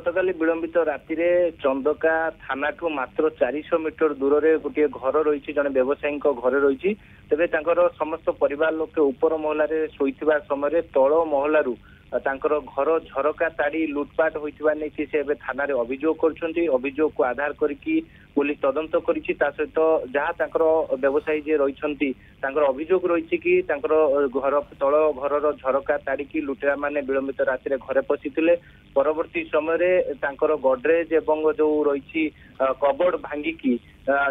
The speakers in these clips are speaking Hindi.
गतकाली विलंबित राति चंदका थाना ठू मात्र 400 मीटर दूर रे गोटे घर रही जड़े व्यवसायी घर रही तेरे समस्त परिवार लोक ऊपर महल शोइथिबा समय तल महलू तांकर घर झरका ताड़ी लुटपाट होइथिबा नै कि से थाना रे अभियोग करछन्ती। अभियोग को आधार करके पुलिस तदंत करिछि। ता सहित जहाँ तांकर व्यवसायी जे रहिछन्ती तांकर अभियोग रहिछि कि तांकर घर तल घरर झरका ताड़ी की लुटेरा माने विलंबित राति रे घरे पसिथिले। परवर्ती समय रे तांकर गडरेज एवं जो रहिछि कबोर्ड भांगिकी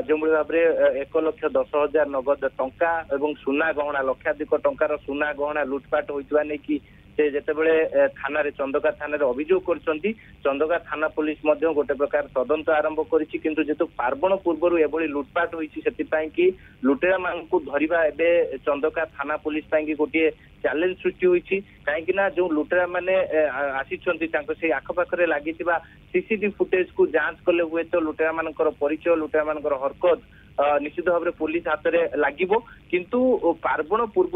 जो भाव में 1,10,000 नगद टंका एवं सुना गहना लक्षाधिक टंकार सुना गहना लुटपाट होइथिबा नै कि से जेतेबेले थाना रे चंदका थाना रे अभियोग करछन्ती। चंदका थाना पुलिस मध्य गोटे प्रकार तदंत आरंभ करिछि किंतु जेतु पार्वण पूर्व एभली लुटपाट होइछि सेति पई कि लुटेरा मानकु धरिबा एबे चंदका थाना पुलिस पई कि गोटे चैलेंज सृष्टि होइछि। काहेकि ना जो लुटेरा माने आसीछन्ती तांको से आखपाखरे लागिथिबा सीसीटीवी फुटेज को जांच कले हुए तो लुटेरा मानकर परिचय लुटेरा मानकर हरकत निश्चित भाव में पुलिस हाथ में लगिबो किंतु पार्वण पूर्व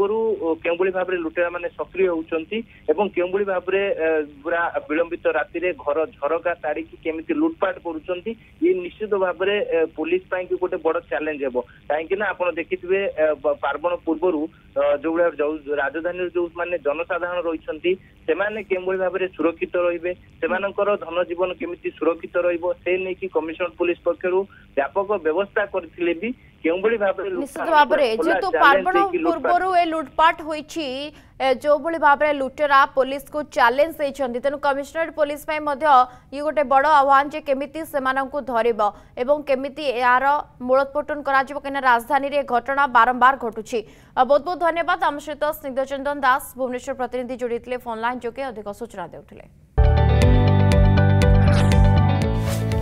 केउबली भाव में लुटेरा माने सक्रिय होउछन्ती एवं केउबली भाव में पूरा विलंबित राति रे घर झरका ताड़ी की केमिति लुटपाट करूछन्ती ये निश्चित भाव में पुलिस पई कि गोटे बड़ चैलेंज हेबो। काहेकि ना आपण देखिथिबे पार्वण पूर्व जो राजधानी जो माने जनसाधारण रहिछन्ती सेमाने केउबली भाव में सुरक्षित रहिबे सेमानकर धन जीवन केमिति सुरक्षित रहिबो से नै कि कमिशनर पुलिस पक्षरु व्यापक व्यवस्था करथिले भी केउबली भाव में निश्चित भाव में जेतु पार्वण पूर्व ए लुटपाट होइछि जो भली भाव में लुटेरा पुलिस को चैलेंज देइछन्ती तेनु कमिशनरेट पुलिस पई मध्य ये गोटे बड़ आह्वान जे केमिति सेमानंकु धरिबो एवं केमिति यार मूलोत्पाटन करा जिवो केना राजधानी रे घटना बारंबार घटुछि। बहुत बहुत धन्यवाद आम सहित स्निग्धचंदन दास भुवनेश्वर प्रतिनिधि जोड़ीथिले फोन लाइन जोगे अधिक सूचना देउथिले।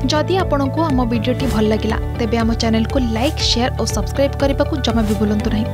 जदि आपंक आम भिडी भल लगा तेब आम चैनल को लाइक शेयर और सब्सक्राइब करने को जमा भी भूलु नहीं।